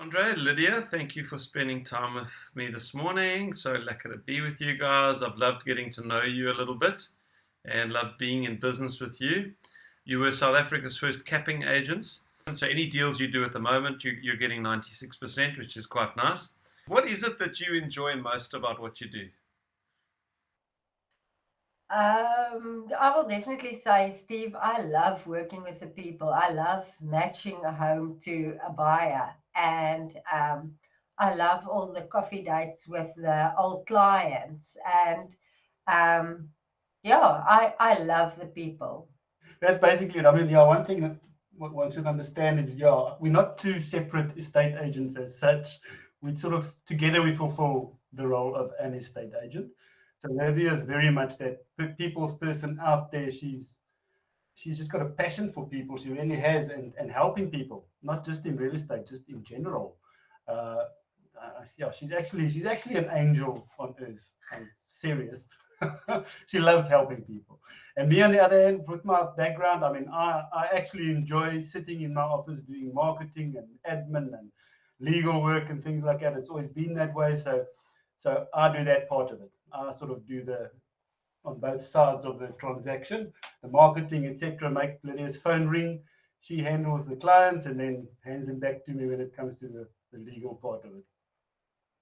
Andre, Lydia, thank you for spending time with me this morning. So lucky to be with you guys. I've loved getting to know you a little bit and loved being in business with you. You were South Africa's first capping agents. And so any deals you do at the moment, you're getting 96%, which is quite nice. What is it that you enjoy most about what you do? I will definitely say, Steve, I love working with the people. I love matching a home to a buyer. And I love all the coffee dates with the old clients. And yeah, I love the people. That's basically it. I mean, yeah, one thing that one should understand is, yeah, we're not two separate estate agents as such. We sort of together we fulfill the role of an estate agent. So Lydia is very much that people's person out there. She's just got a passion for people. She really has, and helping people, not just in real estate, just in general. Uh, yeah, she's actually an angel on earth. I'm serious. She loves helping people. And me, on the other hand, with my background, I mean, I actually enjoy sitting in my office doing marketing and admin and legal work and things like that. It's always been that way. So I do that part of it. I sort of do the on both sides of the transaction, the marketing, etc. Make Lydia's phone ring. She handles the clients and then hands them back to me when it comes to the legal part of it.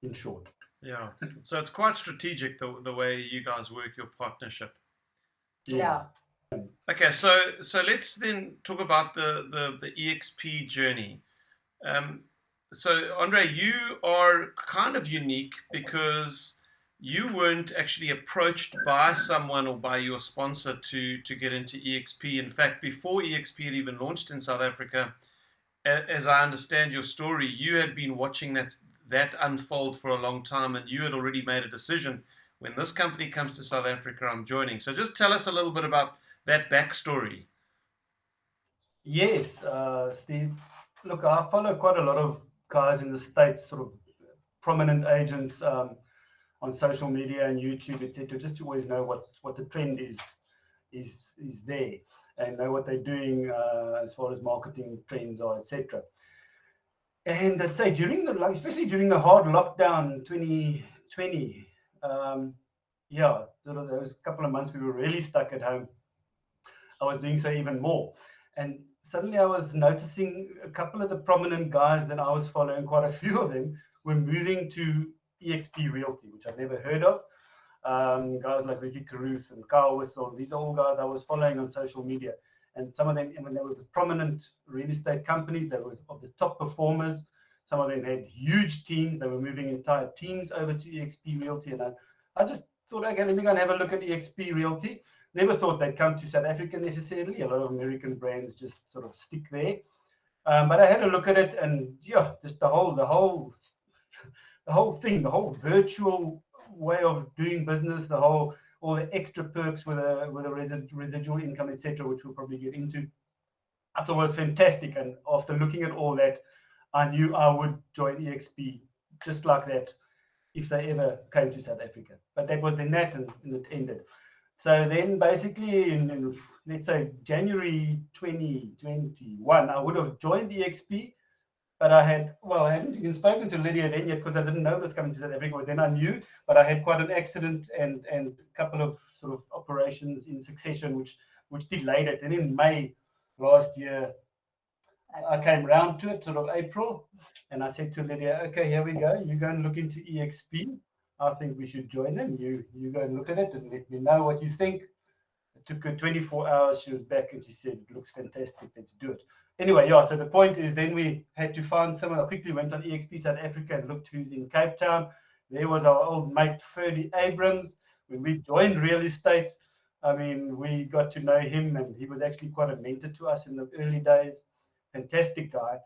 In short. Yeah. So it's quite strategic the way you guys work your partnership. Yeah. Yes. Okay, so let's then talk about the EXP journey. So Andre, you are kind of unique because you weren't actually approached by someone or by your sponsor to get into EXP. In fact, before EXP had even launched in South Africa, as I understand your story, you had been watching that unfold for a long time, and you had already made a decision. When this company comes to South Africa, I'm joining. So just tell us a little bit about that backstory. Yes, Steve. Look, I follow quite a lot of guys in the States, sort of prominent agents on social media and YouTube, etc. Just to always know what the trend is there and know what they're doing as far as marketing trends are, etc. And I'd say during especially during the hard lockdown 2020, yeah, sort of those couple of months we were really stuck at home. I was doing so even more. And suddenly I was noticing a couple of the prominent guys that I was following, quite a few of them, were moving to EXP Realty, which I'd never heard of. Guys like Ricky Caruth and Carl Whistle, these are all guys I was following on social media. And some of them, when they were with prominent real estate companies, they were of the top performers. Some of them had huge teams. They were moving entire teams over to EXP Realty. And I just thought, okay, let me go and have a look at EXP Realty. Never thought they'd come to South Africa necessarily. A lot of American brands just sort of stick there. But I had a look at it, and yeah, just the whole thing, the whole virtual way of doing business, all the extra perks with a residual income, etc., which we'll probably get into. I thought was fantastic, and after looking at all that, I knew I would join EXP just like that if they ever came to South Africa. But that was then that, and it ended. So then basically in let's say January 2021, I would have joined EXP, but I hadn't even spoken to Lydia then yet because I didn't know this coming to South Africa. But then I knew, but I had quite an accident and a couple of sort of operations in succession, which delayed it. And in May last year, I came round to it, sort of April, and I said to Lydia, okay, here we go. You go and look into EXP. I think we should join them. You go and look at it and let me know what you think. It took her 24 hours. She was back and she said, it looks fantastic. Let's do it. Anyway, yeah, so the point is then we had to find someone. I quickly went on EXP South Africa and looked who's in Cape Town. There was our old mate, Ferdy Abrams. When we joined real estate, I mean, we got to know him, and he was actually quite a mentor to us in the early days. Fantastic guy.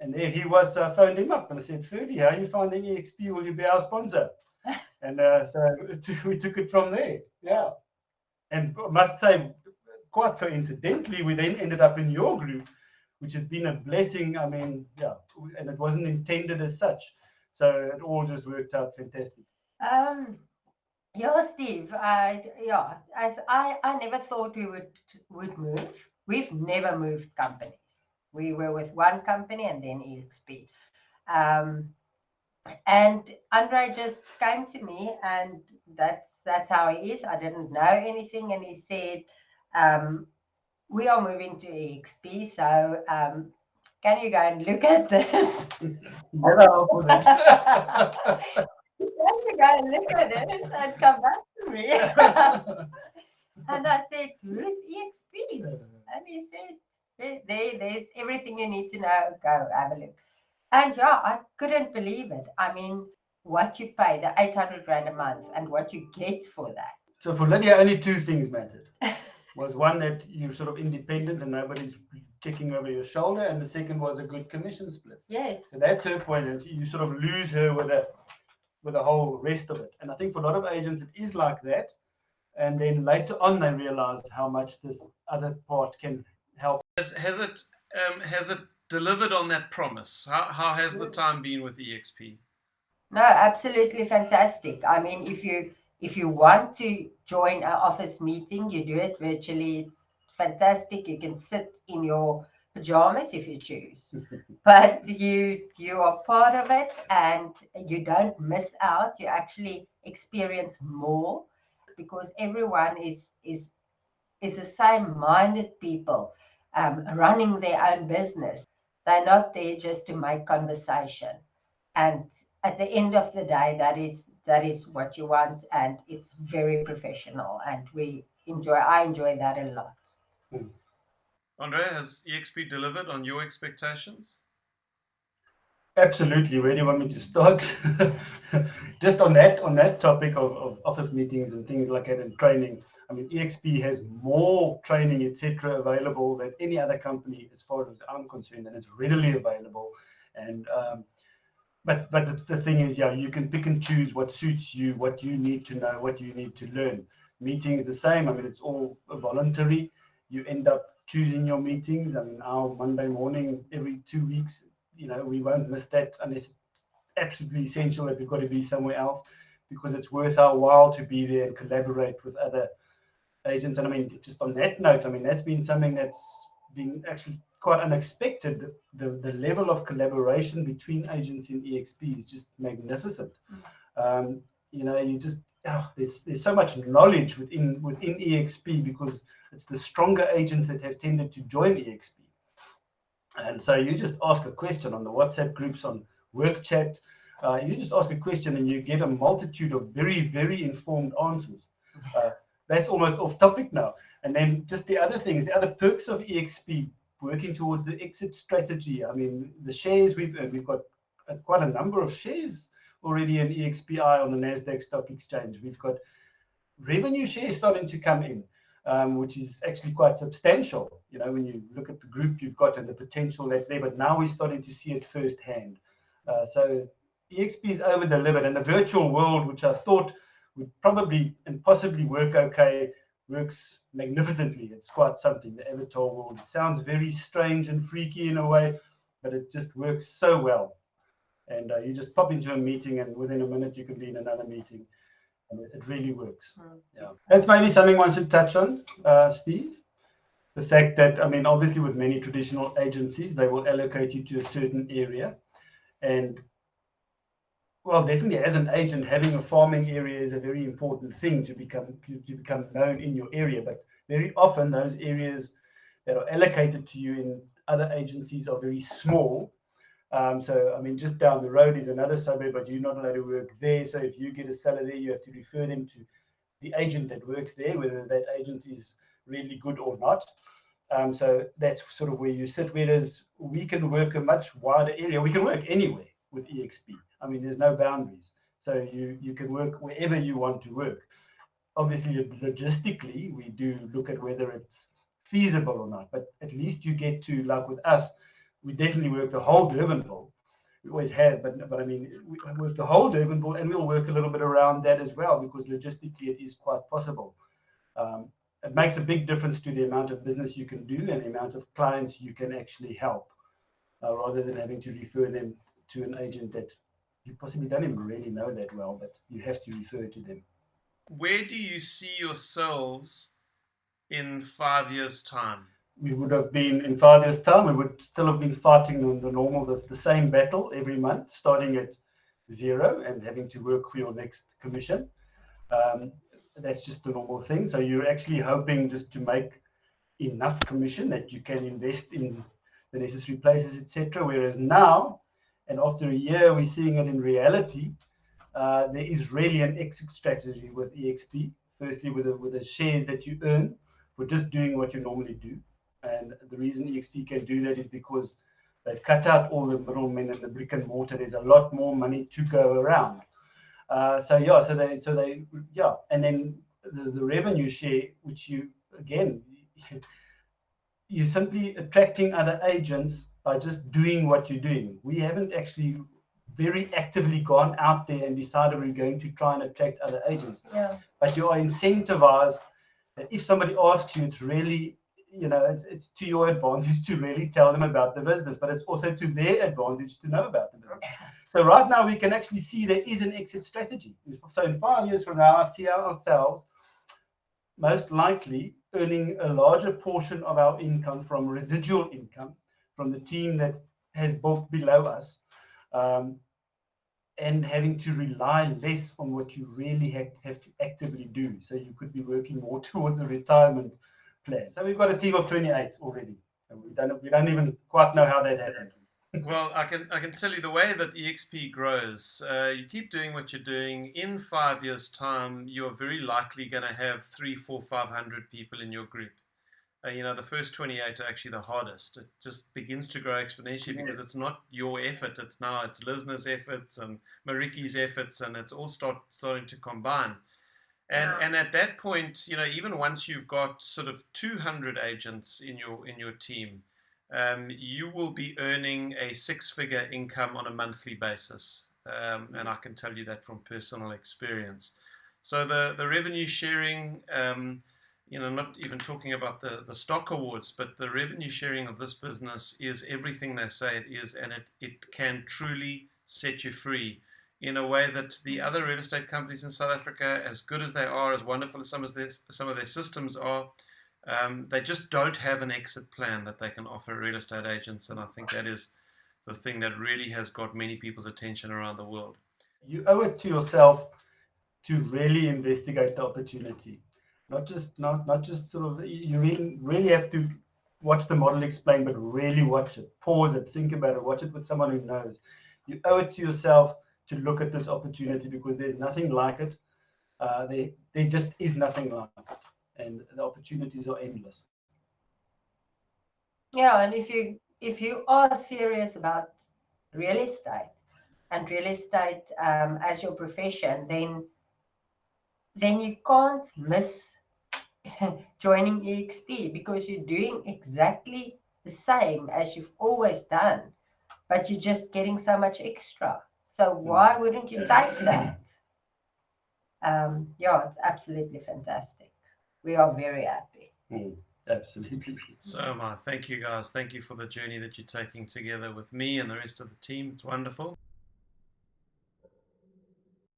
And there he was, phoned him up and I said, Ferdy, how are you finding EXP? Will you be our sponsor? And so we took it from there. Yeah. And I must say, quite coincidentally, we then ended up in your group, which has been a blessing. I mean, yeah, and it wasn't intended as such. So it all just worked out fantastic. Yeah, Steve. As I never thought we would move. We've never moved companies. We were with one company and then EXP. And Andre just came to me, and that's how he is. I didn't know anything, and he said, "We are moving to EXP, so can you go and look at this?" Never helpful then. Can you go and look at it and come back to me? And I said, "Who's EXP?" And he said, there's everything you need to know. Go have a look." And yeah, I couldn't believe it. I mean, what you pay, the 800 Rand a month, and what you get for that. So for Lydia, only two things mattered. Was one that you're sort of independent and nobody's checking over your shoulder, and the second was a good commission split. Yes. So that's her point, and you sort of lose her with the whole rest of it. And I think for a lot of agents, it is like that. And then later on, they realize how much this other part can help. Has it delivered on that promise? How has the time been with EXP? No, absolutely fantastic. I mean, if you want to join an office meeting, you do it virtually. It's fantastic. You can sit in your pajamas if you choose, but you are part of it, and you don't miss out. You actually experience more because everyone is the same-minded people running their own business. They're not there just to make conversation. And at the end of the day, that is what you want, and it's very professional. And I enjoy that a lot. Andre, has EXP delivered on your expectations? Absolutely. Where do you want me to start? Just on that topic of office meetings and things like that and training. I mean, EXP has more training, etc., available than any other company, as far as I'm concerned, and it's readily available. And but the thing is, yeah, you can pick and choose what suits you, what you need to know, what you need to learn. Meetings the same. I mean, it's all voluntary. You end up choosing your meetings. I mean, our Monday morning every 2 weeks, we won't miss that unless it's absolutely essential that we've got to be somewhere else, because it's worth our while to be there and collaborate with other agents. And I mean, just on that note, I mean, that's been something that's been actually quite unexpected. The level of collaboration between agents in EXP is just magnificent. You just there's so much knowledge within EXP, because it's the stronger agents that have tended to join EXP. And so you just ask a question on the WhatsApp groups, on work chat. You just ask a question and you get a multitude of very, very informed answers. That's almost off topic now. And then just the other things, the other perks of EXP, working towards the exit strategy. I mean, the shares we've earned, we've got quite a number of shares already in EXPI on the NASDAQ Stock Exchange. We've got revenue shares starting to come in, which is actually quite substantial. When you look at the group you've got and the potential that's there, but now we're starting to see it firsthand. So EXP is over delivered, and the virtual world, which I thought would probably and possibly work okay, works magnificently. It's quite something. The avatar world, it sounds very strange and freaky in a way, but it just works so well. And you just pop into a meeting, and within a minute you can be in another meeting. And it really works. Yeah, that's maybe something one should touch on, Steve. The fact that, I mean, obviously with many traditional agencies, they will allocate you to a certain area. And well, definitely as an agent, having a farming area is a very important thing to become known in your area. But very often those areas that are allocated to you in other agencies are very small. So, I mean, just down the road is another suburb, but you're not allowed to work there. So if you get a seller there, you have to refer them to the agent that works there, whether that agent is really good or not. So that's sort of where you sit. Whereas we can work a much wider area. We can work anywhere with EXP. I mean, there's no boundaries. So you can work wherever you want to work. Obviously, logistically, we do look at whether it's feasible or not. But at least you get to, like with us, we definitely work the whole Durbanville. We always have, but I mean, we work the whole Durbanville, and we'll work a little bit around that as well, because logistically it is quite possible. It makes a big difference to the amount of business you can do and the amount of clients you can actually help, rather than having to refer them to an agent that you possibly don't even really know that well, but you have to refer to them. Where do you see yourselves in 5 years' time? we would have been in 5 years' time, we would still have been fighting the same battle every month, starting at 0 and having to work for your next commission. That's just the normal thing. So you're actually hoping just to make enough commission that you can invest in the necessary places, etc. Whereas now, and after a year, we're seeing it in reality. There is really an exit strategy with EXP. Firstly, with the shares that you earn for just doing what you normally do. And the reason EXP can do that is because they've cut out all the middlemen and the brick and mortar. There's a lot more money to go around. And then the revenue share, which you're simply attracting other agents by just doing what you're doing. We haven't actually very actively gone out there and decided we're going to try and attract other agents. Yeah. But you are incentivized that if somebody asks you, it's really, it's to your advantage to really tell them about the business, but it's also to their advantage to know about the business. So right now we can actually see there is an exit strategy. So in 5 years from now, I see ourselves most likely earning a larger portion of our income from residual income from the team that has built below us, and having to rely less on what you really have to actively do. So you could be working more towards a retirement plan. So we've got a team of 28 already. And we don't even quite know how that happened. Well, I can tell you the way that EXP grows. You keep doing what you're doing. In 5 years' time, you're very likely going to have 300, 400, 500 people in your group. The first 28 are actually the hardest. It just begins to grow exponentially because it's not your effort. It's Lizna's efforts and Mariki's efforts, and it's all starting to combine. And at that point, even once you've got sort of 200 agents in your team, you will be earning a 6-figure income on a monthly basis. And I can tell you that from personal experience. So the revenue sharing, not even talking about the stock awards, but the revenue sharing of this business is everything they say it is, and it can truly set you free in a way that the other real estate companies in South Africa, as good as they are, as wonderful as some of their systems are, they just don't have an exit plan that they can offer real estate agents, and I think that is the thing that really has got many people's attention around the world. You owe it to yourself to really investigate the opportunity. Not just sort of, you really have to watch the model explain, but really watch it, pause it, think about it, watch it with someone who knows. You owe it to yourself to look at this opportunity because there's nothing like it. There just is nothing like it, and the opportunities are endless. Yeah, and if you are serious about real estate and real estate as your profession, then you can't miss joining EXP because you're doing exactly the same as you've always done, but you're just getting so much extra. So why wouldn't you take that? It's absolutely fantastic. We are very happy. Absolutely. So am I. Thank you, guys. Thank you for the journey that you're taking together with me and the rest of the team. It's wonderful.